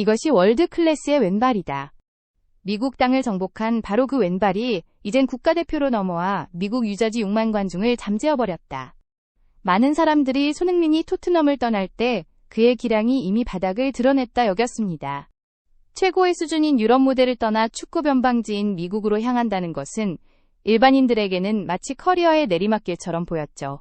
이것이 월드 클래스의 왼발이다. 미국 땅을 정복한 바로 그 왼발이 이젠 국가대표로 넘어와 미국 유저지 6만 관중을 잠재워버렸다. 많은 사람들이 손흥민이 토트넘을 떠날 때 그의 기량이 이미 바닥을 드러냈다 여겼습니다. 최고의 수준인 유럽 무대를 떠나 축구 변방지인 미국으로 향한다는 것은 일반인들에게는 마치 커리어의 내리막길처럼 보였죠.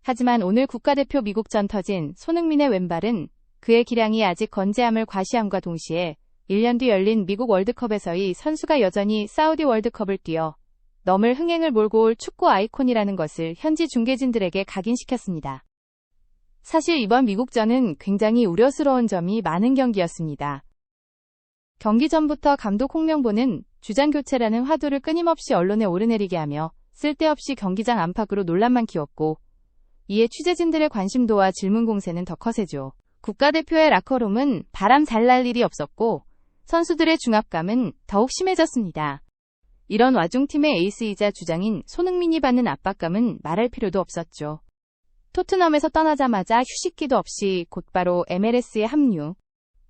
하지만 오늘 국가대표 미국전 터진 손흥민의 왼발은 그의 기량이 아직 건재함을 과시함과 동시에 1년 뒤 열린 미국 월드컵에서의 선수가 여전히 사우디 월드컵을 뛰어 넘을 흥행을 몰고 올 축구 아이콘이라는 것을 현지 중계진들에게 각인시켰습니다. 사실 이번 미국전은 굉장히 우려스러운 점이 많은 경기였습니다. 경기 전부터 감독 홍명보는 주장 교체라는 화두를 끊임없이 언론에 오르내리게 하며 쓸데없이 경기장 안팎으로 논란만 키웠고, 이에 취재진들의 관심도와 질문 공세는 더 커세죠. 국가대표의 라커룸은 바람 잘 날 일이 없었고 선수들의 중압감은 더욱 심해졌습니다. 이런 와중 팀의 에이스이자 주장인 손흥민이 받는 압박감은 말할 필요도 없었죠. 토트넘에서 떠나자마자 휴식기도 없이 곧바로 MLS에 합류.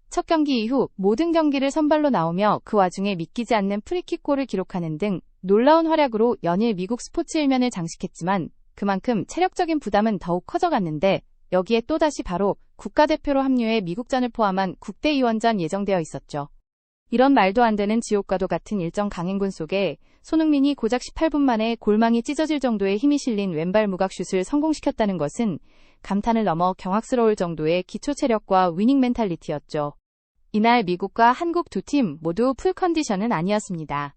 첫 경기 이후 모든 경기를 선발로 나오며 그 와중에 믿기지 않는 프리킥골을 기록하는 등 놀라운 활약으로 연일 미국 스포츠 일면을 장식했지만 그만큼 체력적인 부담은 더욱 커져갔는데, 여기에 또다시 바로 국가대표로 합류해 미국전을 포함한 국대이원전 예정되어 있었죠. 이런 말도 안 되는 지옥과도 같은 일정 강행군 속에 손흥민이 고작 18분 만에 골망이 찢어질 정도의 힘이 실린 왼발 무각슛을 성공시켰다는 것은 감탄을 넘어 경악스러울 정도의 기초 체력과 위닝 멘탈리티였죠. 이날 미국과 한국 두 팀 모두 풀 컨디션은 아니었습니다.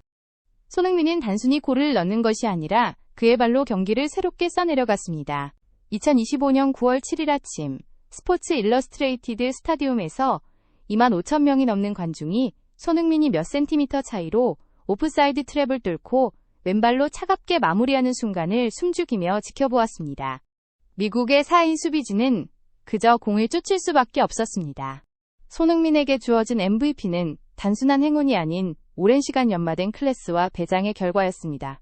손흥민은 단순히 골을 넣는 것이 아니라 그의 발로 경기를 새롭게 써내려갔습니다. 2025년 9월 7일 아침 스포츠 일러스트레이티드 스타디움에서 2만 5천 명이 넘는 관중이 손흥민이 몇 센티미터 차이로 오프사이드 트랩을 뚫고 왼발로 차갑게 마무리하는 순간을 숨죽이며 지켜보았습니다. 미국의 4인 수비진은 그저 공을 쫓을 수밖에 없었습니다. 손흥민에게 주어진 MVP는 단순한 행운이 아닌 오랜 시간 연마된 클래스와 배장의 결과였습니다.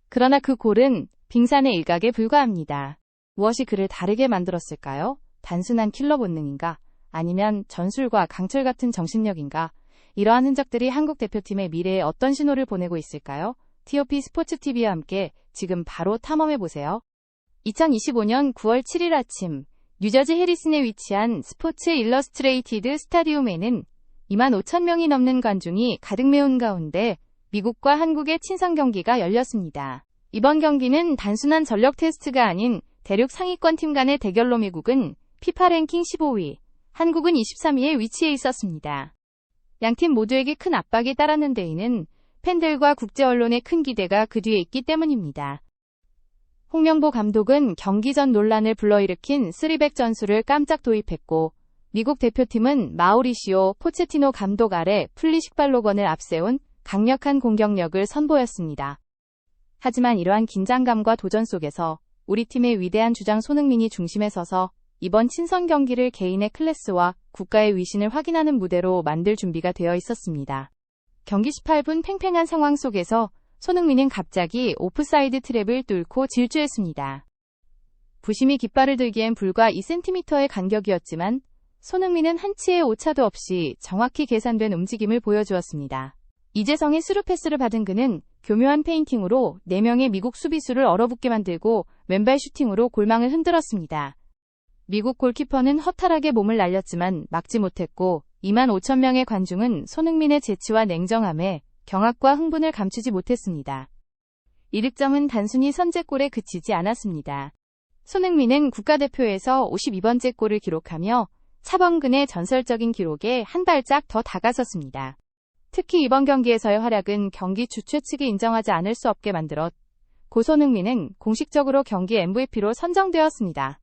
그러나 그 골은 빙산의 일각에 불과합니다. 무엇이 그를 다르게 만들었을까요? 단순한 킬러 본능인가? 아니면 전술과 강철 같은 정신력인가? 이러한 흔적들이 한국 대표팀의 미래에 어떤 신호를 보내고 있을까요? TOP 스포츠TV와 함께 지금 바로 탐험해보세요. 2025년 9월 7일 아침 뉴저지 해리슨에 위치한 스포츠 일러스트레이티드 스타디움에는 2만 5천 명이 넘는 관중이 가득 메운 가운데 미국과 한국의 친선 경기가 열렸습니다. 이번 경기는 단순한 전력 테스트가 아닌 대륙 상위권 팀 간의 대결로 미국은 피파 랭킹 15위, 한국은 23위에 위치해 있었습니다. 양팀 모두에게 큰 압박이 따랐는 데에는 팬들과 국제 언론의 큰 기대가 그 뒤에 있기 때문입니다. 홍명보 감독은 경기 전 논란을 불러일으킨 3백 전술을 깜짝 도입했고, 미국 대표팀은 마우리시오 포체티노 감독 아래 플리식 발로건을 앞세운 강력한 공격력을 선보였습니다. 하지만 이러한 긴장감과 도전 속에서 우리 팀의 위대한 주장 손흥민이 중심에 서서 이번 친선 경기를 개인의 클래스와 국가의 위신을 확인하는 무대로 만들 준비가 되어 있었습니다. 경기 18분 팽팽한 상황 속에서 손흥민은 갑자기 오프사이드 트랩을 뚫고 질주했습니다. 부심이 깃발을 들기엔 불과 2cm의 간격이었지만 손흥민은 한치의 오차도 없이 정확히 계산된 움직임을 보여주었습니다. 이재성의 스루 패스를 받은 그는 교묘한 페인팅으로 4명의 미국 수비수를 얼어붙게 만들고 왼발 슈팅으로 골망을 흔들었습니다. 미국 골키퍼는 허탈하게 몸을 날렸지만 막지 못했고 2만 5천 명의 관중은 손흥민의 재치와 냉정함에 경악과 흥분을 감추지 못했습니다. 이 득점은 단순히 선제골에 그치지 않았습니다. 손흥민은 국가대표에서 52번째 골을 기록하며 차범근의 전설적인 기록에 한 발짝 더 다가섰습니다. 특히 이번 경기에서의 활약은 경기 주최 측이 인정하지 않을 수 없게 만들었고 손흥민은 공식적으로 경기 MVP로 선정되었습니다.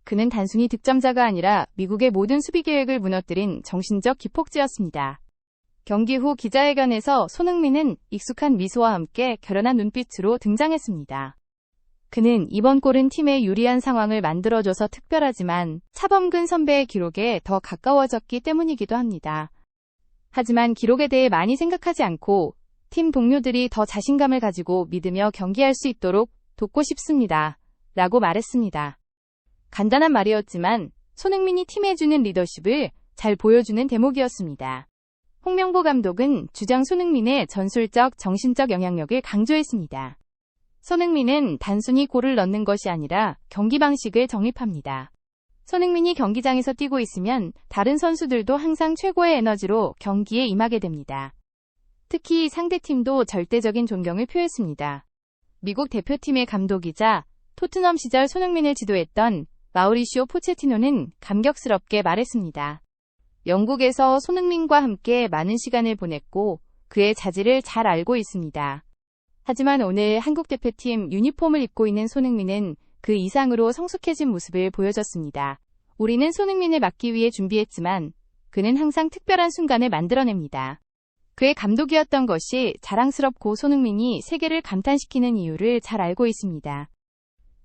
그는 단순히 득점자가 아니라 미국의 모든 수비 계획을 무너뜨린 정신적 기폭제였습니다. 경기 후 기자회견에서 손흥민은 익숙한 미소와 함께 결연한 눈빛으로 등장했습니다. 그는 이번 골은 팀에 유리한 상황을 만들어줘서 특별하지만 차범근 선배의 기록에 더 가까워졌기 때문이기도 합니다. 하지만 기록에 대해 많이 생각하지 않고 팀 동료들이 더 자신감을 가지고 믿으며 경기할 수 있도록 돕고 싶습니다. 라고 말했습니다. 간단한 말이었지만 손흥민이 팀에 주는 리더십을 잘 보여주는 대목이었습니다. 홍명보 감독은 주장 손흥민의 전술적, 정신적 영향력을 강조했습니다. 손흥민은 단순히 골을 넣는 것이 아니라 경기 방식을 정립합니다. 손흥민이 경기장에서 뛰고 있으면 다른 선수들도 항상 최고의 에너지로 경기에 임하게 됩니다. 특히 상대팀도 절대적인 존경을 표했습니다. 미국 대표팀의 감독이자 토트넘 시절 손흥민을 지도했던 마우리시오 포체티노는 감격스럽게 말했습니다. 영국에서 손흥민과 함께 많은 시간을 보냈고 그의 자질을 잘 알고 있습니다. 하지만 오늘 한국 대표팀 유니폼을 입고 있는 손흥민은 그 이상으로 성숙해진 모습을 보여줬습니다. 우리는 손흥민을 막기 위해 준비했지만 그는 항상 특별한 순간을 만들어냅니다. 그의 감독이었던 것이 자랑스럽고 손흥민이 세계를 감탄시키는 이유를 잘 알고 있습니다.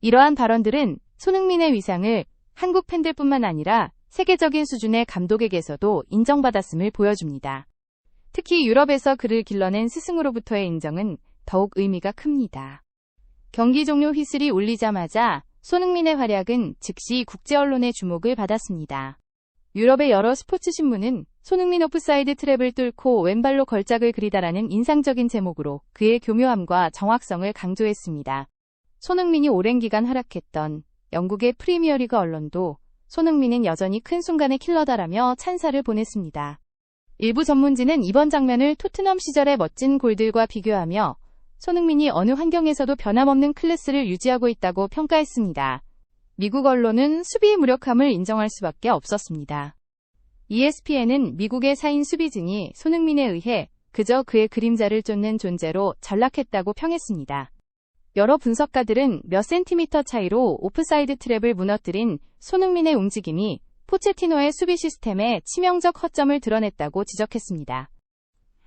이러한 발언들은 손흥민의 위상을 한국 팬들뿐만 아니라 세계적인 수준의 감독에게서도 인정받았음을 보여줍니다. 특히 유럽에서 그를 길러낸 스승으로부터의 인정은 더욱 의미가 큽니다. 경기 종료 휘슬이 울리자마자 손흥민의 활약은 즉시 국제 언론의 주목을 받았습니다. 유럽의 여러 스포츠 신문은 손흥민 오프사이드 트랩을 뚫고 왼발로 걸작을 그리다라는 인상적인 제목으로 그의 교묘함과 정확성을 강조했습니다. 손흥민이 오랜 기간 활약했던 영국의 프리미어리그 언론도 손흥민은 여전히 큰 순간의 킬러다라며 찬사를 보냈습니다. 일부 전문지는 이번 장면을 토트넘 시절의 멋진 골들과 비교하며 손흥민이 어느 환경에서도 변함없는 클래스를 유지하고 있다고 평가했습니다. 미국 언론은 수비의 무력함을 인정할 수밖에 없었습니다. ESPN은 미국의 4인 수비진이 손흥민에 의해 그저 그의 그림자를 쫓는 존재로 전락했다고 평했습니다. 여러 분석가들은 몇 센티미터 차이로 오프사이드 트랩을 무너뜨린 손흥민의 움직임이 포체티노의 수비 시스템에 치명적 허점을 드러냈다고 지적했습니다.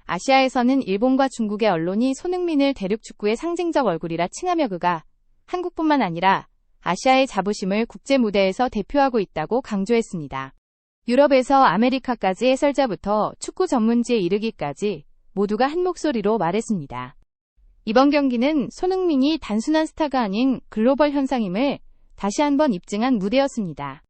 아시아에서는 일본과 중국의 언론이 손흥민을 대륙축구의 상징적 얼굴이라 칭하며 그가 한국뿐만 아니라 아시아의 자부심을 국제 무대에서 대표하고 있다고 강조했습니다. 유럽에서 아메리카까지 해설자부터 축구 전문지에 이르기까지 모두가 한 목소리로 말했습니다. 이번 경기는 손흥민이 단순한 스타가 아닌 글로벌 현상임을 다시 한번 입증한 무대였습니다.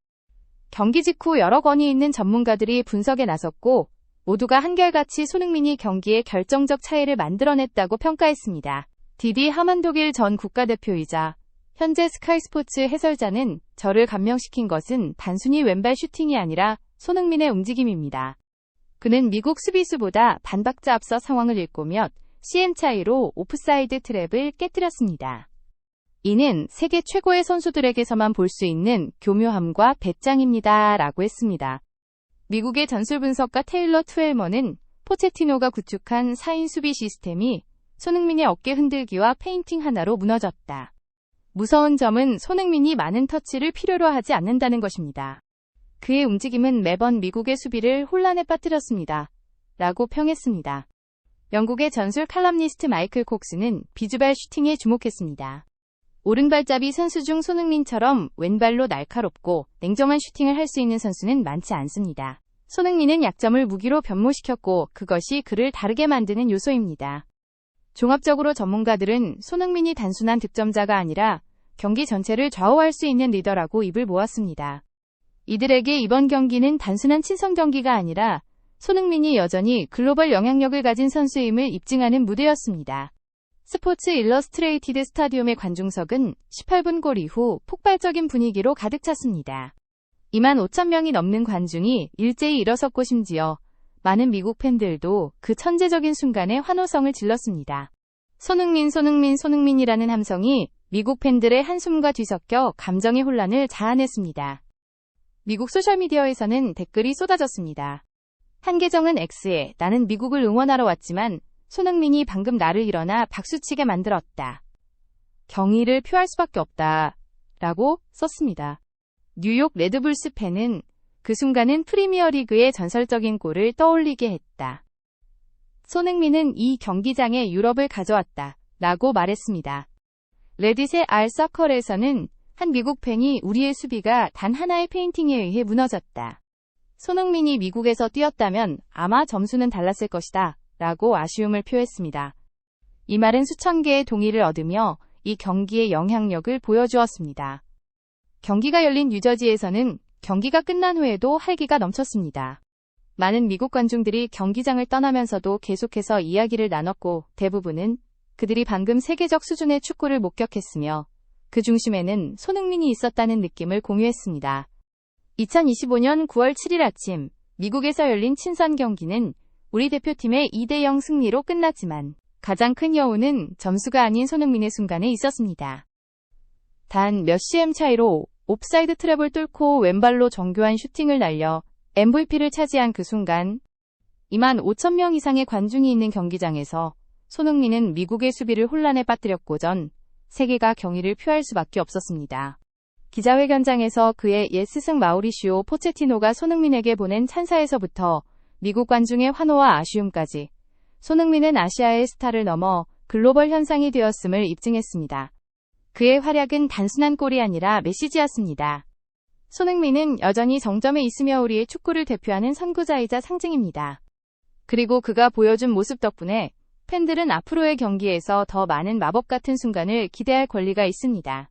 경기 직후 여러 권위 있는 전문가들이 분석에 나섰고 모두가 한결같이 손흥민이 경기에 결정적 차이를 만들어냈다고 평가했습니다. 디디 하만도길 전 국가대표이자 현재 스카이스포츠 해설자는 저를 감명시킨 것은 단순히 왼발 슈팅이 아니라 손흥민의 움직임입니다. 그는 미국 수비수보다 반박자 앞서 상황을 읽고 몇 cm 차이로 오프사이드 트랩을 깨뜨렸습니다. 이는 세계 최고의 선수들에게서만 볼 수 있는 교묘함과 배짱입니다. 라고 했습니다. 미국의 전술 분석가 테일러 투엘머는 포체티노가 구축한 4인 수비 시스템이 손흥민의 어깨 흔들기와 페인팅 하나로 무너졌다. 무서운 점은 손흥민이 많은 터치를 필요로 하지 않는다는 것입니다. 그의 움직임은 매번 미국의 수비를 혼란에 빠뜨렸습니다. 라고 평했습니다. 영국의 전술 칼럼니스트 마이클 콕스는 비주발 슈팅에 주목했습니다. 오른발잡이 선수 중 손흥민처럼 왼발로 날카롭고 냉정한 슈팅을 할 수 있는 선수는 많지 않습니다. 손흥민은 약점을 무기로 변모시켰고 그것이 그를 다르게 만드는 요소입니다. 종합적으로 전문가들은 손흥민이 단순한 득점자가 아니라 경기 전체를 좌우할 수 있는 리더라고 입을 모았습니다. 이들에게 이번 경기는 단순한 친선 경기가 아니라 손흥민이 여전히 글로벌 영향력을 가진 선수임을 입증하는 무대였습니다. 스포츠 일러스트레이티드 스타디움의 관중석은 18분 골 이후 폭발적인 분위기로 가득 찼습니다. 25,000명이 넘는 관중이 일제히 일어섰고 심지어 많은 미국 팬들도 그 천재적인 순간에 환호성을 질렀습니다. 손흥민이라는 함성이 미국 팬들의 한숨과 뒤섞여 감정의 혼란을 자아냈습니다. 미국 소셜미디어에서는 댓글이 쏟아졌습니다. 한 계정은 X에 나는 미국을 응원하러 왔지만 손흥민이 방금 나를 일어나 박수치게 만들었다. 경의를 표할 수밖에 없다. 라고 썼습니다. 뉴욕 레드불스 팬은 그 순간은 프리미어리그의 전설적인 골을 떠올리게 했다. 손흥민은 이 경기장에 유럽을 가져왔다. 라고 말했습니다. 레딧의 알서컬에서는 한 미국 팬이 우리의 수비가 단 하나의 페인팅에 의해 무너졌다. 손흥민이 미국에서 뛰었다면 아마 점수는 달랐을 것이다. 라고 아쉬움을 표했습니다. 이 말은 수천 개의 동의를 얻으며 이 경기의 영향력을 보여주었습니다. 경기가 열린 뉴저지에서는 경기가 끝난 후에도 활기가 넘쳤습니다. 많은 미국 관중들이 경기장을 떠나면서도 계속해서 이야기를 나눴고 대부분은 그들이 방금 세계적 수준의 축구를 목격했으며 그 중심에는 손흥민이 있었다는 느낌을 공유했습니다. 2025년 9월 7일 아침 미국에서 열린 친선 경기는 우리 대표팀의 2대0 승리로 끝났지만 가장 큰 여운은 점수가 아닌 손흥민의 순간에 있었습니다. 단 몇 cm 차이로 옵사이드 트랩을 뚫고 왼발로 정교한 슈팅을 날려 MVP를 차지한 그 순간 2만 5천 명 이상의 관중이 있는 경기장에서 손흥민은 미국의 수비를 혼란에 빠뜨렸고 전 세계가 경의를 표할 수밖에 없었습니다. 기자회견장에서 그의 옛 스승 마우리시오 포체티노가 손흥민에게 보낸 찬사에서부터 미국 관중의 환호와 아쉬움까지 손흥민은 아시아의 스타를 넘어 글로벌 현상이 되었음을 입증했습니다. 그의 활약은 단순한 골이 아니라 메시지였습니다. 손흥민은 여전히 정점에 있으며 우리의 축구를 대표하는 선구자이자 상징입니다. 그리고 그가 보여준 모습 덕분에 팬들은 앞으로의 경기에서 더 많은 마법 같은 순간을 기대할 권리가 있습니다.